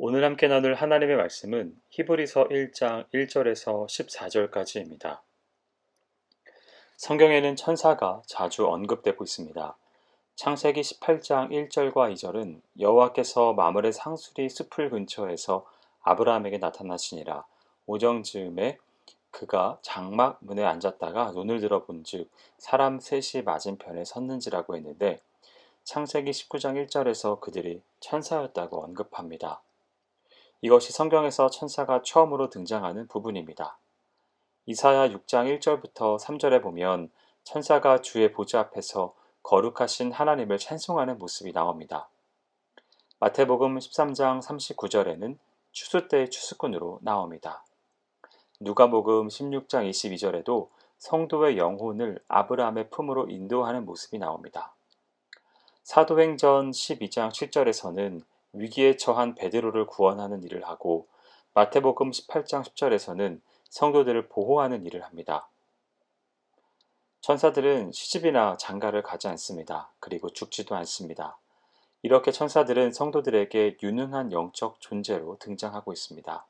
오늘 함께 나눌 하나님의 말씀은 히브리서 1장 1절에서 14절까지입니다. 성경에는 천사가 자주 언급되고 있습니다. 창세기 18장 1절과 2절은 여호와께서 마물의 상수리 숲을 근처에서 아브라함에게 나타나시니라. 오정 즈음에 그가 장막 문에 앉았다가 눈을 들어본즉 사람 셋이 맞은편에 섰는지라고 했는데 창세기 19장 1절에서 그들이 천사였다고 언급합니다. 이것이 성경에서 천사가 처음으로 등장하는 부분입니다. 이사야 6장 1절부터 3절에 보면 천사가 주의 보좌 앞에서 거룩하신 하나님을 찬송하는 모습이 나옵니다. 마태복음 13장 39절에는 추수 때의 추수꾼으로 나옵니다. 누가복음 16장 22절에도 성도의 영혼을 아브라함의 품으로 인도하는 모습이 나옵니다. 사도행전 12장 7절에서는 위기에 처한 베드로를 구원하는 일을 하고 마태복음 18장 10절에서는 성도들을 보호하는 일을 합니다. 천사들은 시집이나 장가를 가지 않습니다. 그리고 죽지도 않습니다. 이렇게 천사들은 성도들에게 유능한 영적 존재로 등장하고 있습니다.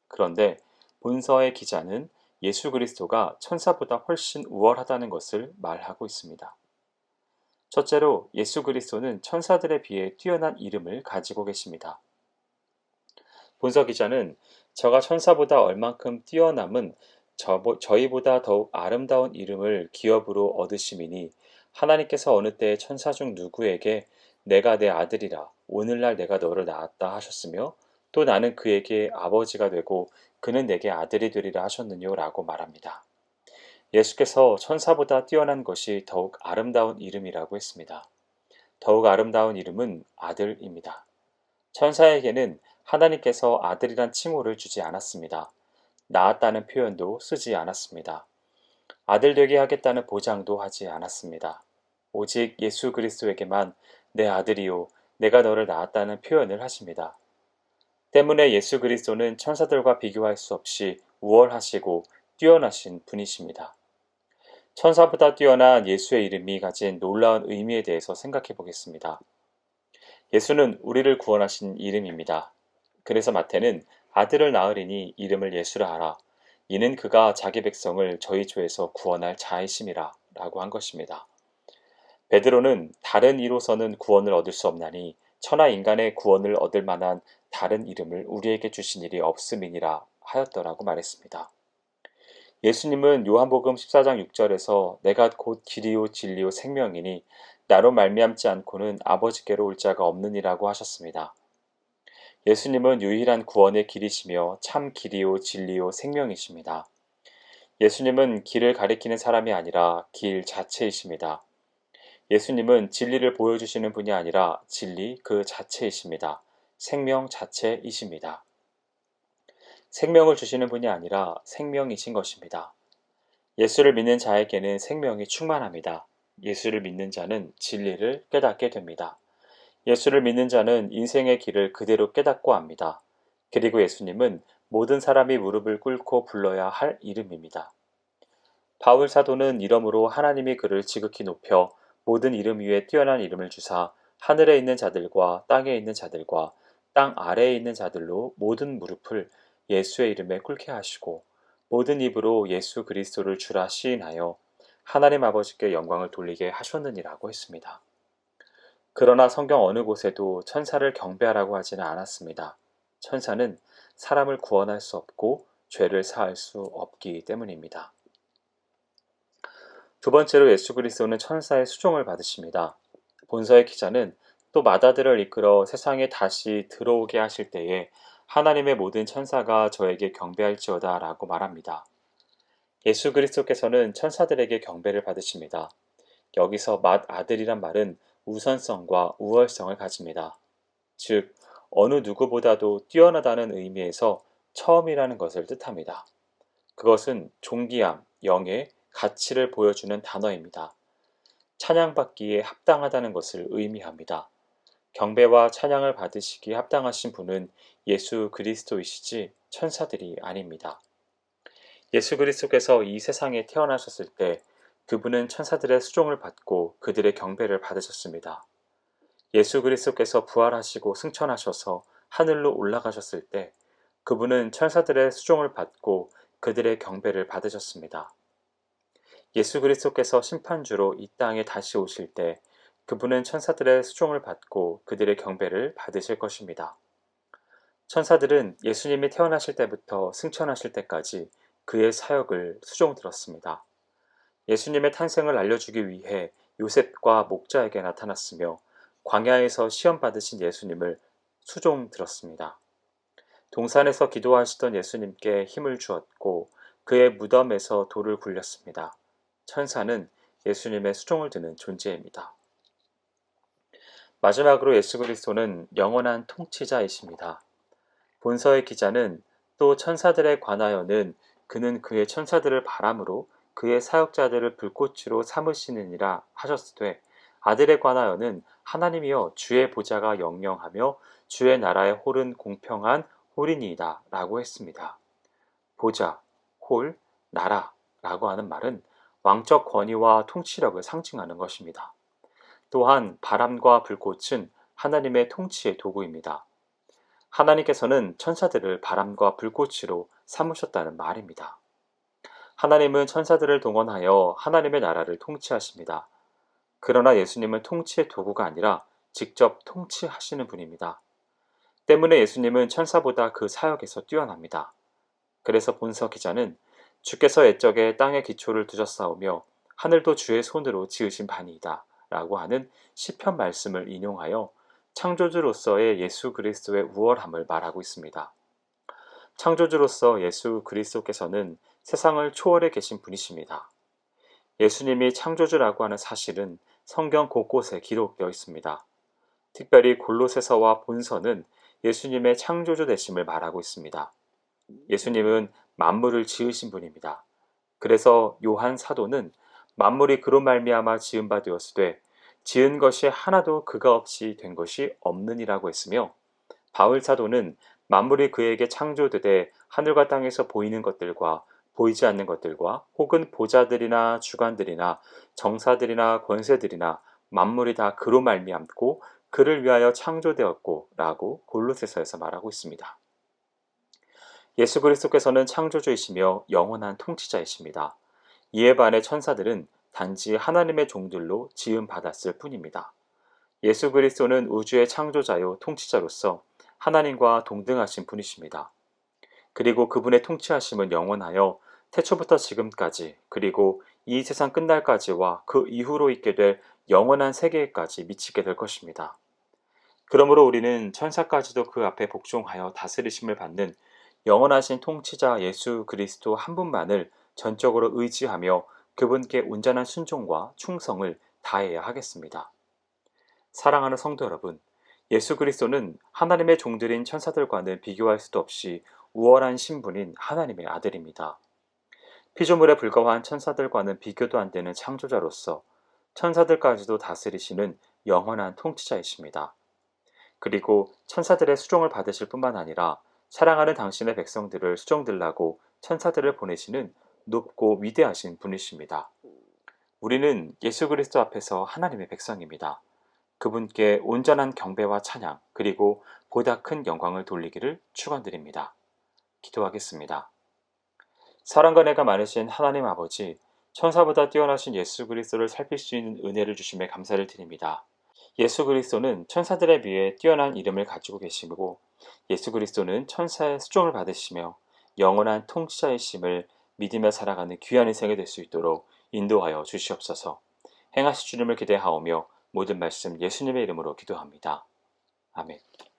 그런데 본서의 기자는 예수 그리스도가 천사보다 훨씬 우월하다는 것을 말하고 있습니다. 첫째로 예수 그리스도는 천사들에 비해 뛰어난 이름을 가지고 계십니다. 본서 기자는 저가 천사보다 얼만큼 뛰어남은 저희보다 더욱 아름다운 이름을 기업으로 얻으심이니 하나님께서 어느 때에 천사 중 누구에게 내가 내 아들이라 오늘날 내가 너를 낳았다 하셨으며 또 나는 그에게 아버지가 되고 그는 내게 아들이 되리라 하셨느뇨 라고 말합니다. 예수께서 천사보다 뛰어난 것이 더욱 아름다운 이름이라고 했습니다. 더욱 아름다운 이름은 아들입니다. 천사에게는 하나님께서 아들이란 칭호를 주지 않았습니다. 낳았다는 표현도 쓰지 않았습니다. 아들 되게 하겠다는 보장도 하지 않았습니다. 오직 예수 그리스도에게만 내 아들이요 내가 너를 낳았다는 표현을 하십니다. 때문에 예수 그리스도는 천사들과 비교할 수 없이 우월하시고 뛰어나신 분이십니다. 천사보다 뛰어난 예수의 이름이 가진 놀라운 의미에 대해서 생각해 보겠습니다. 예수는 우리를 구원하신 이름입니다. 그래서 마태는 아들을 낳으리니 이름을 예수라 하라. 이는 그가 자기 백성을 저희 죄에서 구원할 자이심이라 라고 한 것입니다. 베드로는 다른 이로서는 구원을 얻을 수 없나니 천하 인간의 구원을 얻을 만한 다른 이름을 우리에게 주신 일이 없음이니라 하였더라고 말했습니다. 예수님은 요한복음 14장 6절에서 내가 곧 길이요 진리요 생명이니 나로 말미암지 않고는 아버지께로 올 자가 없느니라고 하셨습니다. 예수님은 유일한 구원의 길이시며 참 길이요 진리요 생명이십니다. 예수님은 길을 가리키는 사람이 아니라 길 자체이십니다. 예수님은 진리를 보여주시는 분이 아니라 진리 그 자체이십니다. 생명 자체이십니다. 생명을 주시는 분이 아니라 생명이신 것입니다. 예수를 믿는 자에게는 생명이 충만합니다. 예수를 믿는 자는 진리를 깨닫게 됩니다. 예수를 믿는 자는 인생의 길을 그대로 깨닫고 압니다. 그리고 예수님은 모든 사람이 무릎을 꿇고 불러야 할 이름입니다. 바울 사도는 이러므로 하나님이 그를 지극히 높여 모든 이름 위에 뛰어난 이름을 주사 하늘에 있는 자들과 땅에 있는 자들과 땅 아래에 있는 자들로 모든 무릎을 예수의 이름에 꿇게 하시고 모든 입으로 예수 그리스도를 주라 시인하여 하나님 아버지께 영광을 돌리게 하셨느니라고 했습니다. 그러나 성경 어느 곳에도 천사를 경배하라고 하지는 않았습니다. 천사는 사람을 구원할 수 없고 죄를 사할 수 없기 때문입니다. 두 번째로 예수 그리스도는 천사의 수종을 받으십니다. 본서의 기자는 또 마다들을 이끌어 세상에 다시 들어오게 하실 때에 하나님의 모든 천사가 저에게 경배할지어다 라고 말합니다. 예수 그리스도께서는 천사들에게 경배를 받으십니다. 여기서 맏아들이란 말은 우선성과 우월성을 가집니다. 즉, 어느 누구보다도 뛰어나다는 의미에서 처음이라는 것을 뜻합니다. 그것은 존귀함, 영예, 가치를 보여주는 단어입니다. 찬양받기에 합당하다는 것을 의미합니다. 경배와 찬양을 받으시기에 합당하신 분은 예수 그리스도이시지 천사들이 아닙니다. 예수 그리스도께서 이 세상에 태어나셨을 때 그분은 천사들의 수종을 받고 그들의 경배를 받으셨습니다. 예수 그리스도께서 부활하시고 승천하셔서 하늘로 올라가셨을 때 그분은 천사들의 수종을 받고 그들의 경배를 받으셨습니다. 예수 그리스도께서 심판주로 이 땅에 다시 오실 때 그분은 천사들의 수종을 받고 그들의 경배를 받으실 것입니다. 천사들은 예수님이 태어나실 때부터 승천하실 때까지 그의 사역을 수종 들었습니다. 예수님의 탄생을 알려주기 위해 요셉과 목자에게 나타났으며 광야에서 시험 받으신 예수님을 수종 들었습니다. 동산에서 기도하시던 예수님께 힘을 주었고 그의 무덤에서 돌을 굴렸습니다. 천사는 예수님의 수종을 드는 존재입니다. 마지막으로 예수 그리스도는 영원한 통치자이십니다. 본서의 기자는 또 천사들에 관하여는 그는 그의 천사들을 바람으로 그의 사역자들을 불꽃으로 삼으시느니라 하셨으되 아들에 관하여는 하나님이여 주의 보좌가 영영하며 주의 나라의 홀은 공평한 홀이니이다 라고 했습니다. 보좌, 홀, 나라 라고 하는 말은 왕적 권위와 통치력을 상징하는 것입니다. 또한 바람과 불꽃은 하나님의 통치의 도구입니다. 하나님께서는 천사들을 바람과 불꽃으로 삼으셨다는 말입니다. 하나님은 천사들을 동원하여 하나님의 나라를 통치하십니다. 그러나 예수님은 통치의 도구가 아니라 직접 통치하시는 분입니다. 때문에 예수님은 천사보다 그 사역에서 뛰어납니다. 그래서 본서 기자는 주께서 옛적에 땅의 기초를 두셨사오며 하늘도 주의 손으로 지으신 바니이다 라고 하는 시편 말씀을 인용하여 창조주로서의 예수 그리스도의 우월함을 말하고 있습니다. 창조주로서 예수 그리스도께서는 세상을 초월해 계신 분이십니다. 예수님이 창조주라고 하는 사실은 성경 곳곳에 기록되어 있습니다. 특별히 골로새서와 본서는 예수님의 창조주 되심을 말하고 있습니다. 예수님은 만물을 지으신 분입니다. 그래서 요한 사도는 만물이 그로 말미암아 지은 바 되었으되 지은 것이 하나도 그가 없이 된 것이 없느니라고 했으며 바울 사도는 만물이 그에게 창조되되 하늘과 땅에서 보이는 것들과 보이지 않는 것들과 혹은 보좌들이나 주관들이나 정사들이나 권세들이나 만물이 다 그로 말미암고 그를 위하여 창조되었고 라고 골로새서에서 말하고 있습니다. 예수 그리스도께서는 창조주이시며 영원한 통치자이십니다. 이에 반해 천사들은 단지 하나님의 종들로 지음 받았을 뿐입니다. 예수 그리스도는 우주의 창조자요 통치자로서 하나님과 동등하신 분이십니다. 그리고 그분의 통치하심은 영원하여 태초부터 지금까지 그리고 이 세상 끝날까지와 그 이후로 있게 될 영원한 세계에까지 미치게 될 것입니다. 그러므로 우리는 천사까지도 그 앞에 복종하여 다스리심을 받는 영원하신 통치자 예수 그리스도 한 분만을 전적으로 의지하며 그분께 온전한 순종과 충성을 다해야 하겠습니다. 사랑하는 성도 여러분, 예수 그리스도는 하나님의 종들인 천사들과는 비교할 수도 없이 우월한 신분인 하나님의 아들입니다. 피조물에 불과한 천사들과는 비교도 안 되는 창조자로서 천사들까지도 다스리시는 영원한 통치자이십니다. 그리고 천사들의 수종을 받으실 뿐만 아니라 사랑하는 당신의 백성들을 수종들라고 천사들을 보내시는 높고 위대하신 분이십니다. 우리는 예수 그리스도 앞에서 하나님의 백성입니다. 그분께 온전한 경배와 찬양 그리고 보다 큰 영광을 돌리기를 축원드립니다. 기도하겠습니다. 사랑과 은혜가 많으신 하나님 아버지, 천사보다 뛰어나신 예수 그리스도를 살필 수 있는 은혜를 주심에 감사를 드립니다. 예수 그리스도는 천사들에 비해 뛰어난 이름을 가지고 계시고 예수 그리스도는 천사의 수종을 받으시며 영원한 통치자이심을 믿으며 살아가는 귀한 인생이 될 수 있도록 인도하여 주시옵소서. 행하실 주님을 기대하오며 모든 말씀 예수님의 이름으로 기도합니다. 아멘.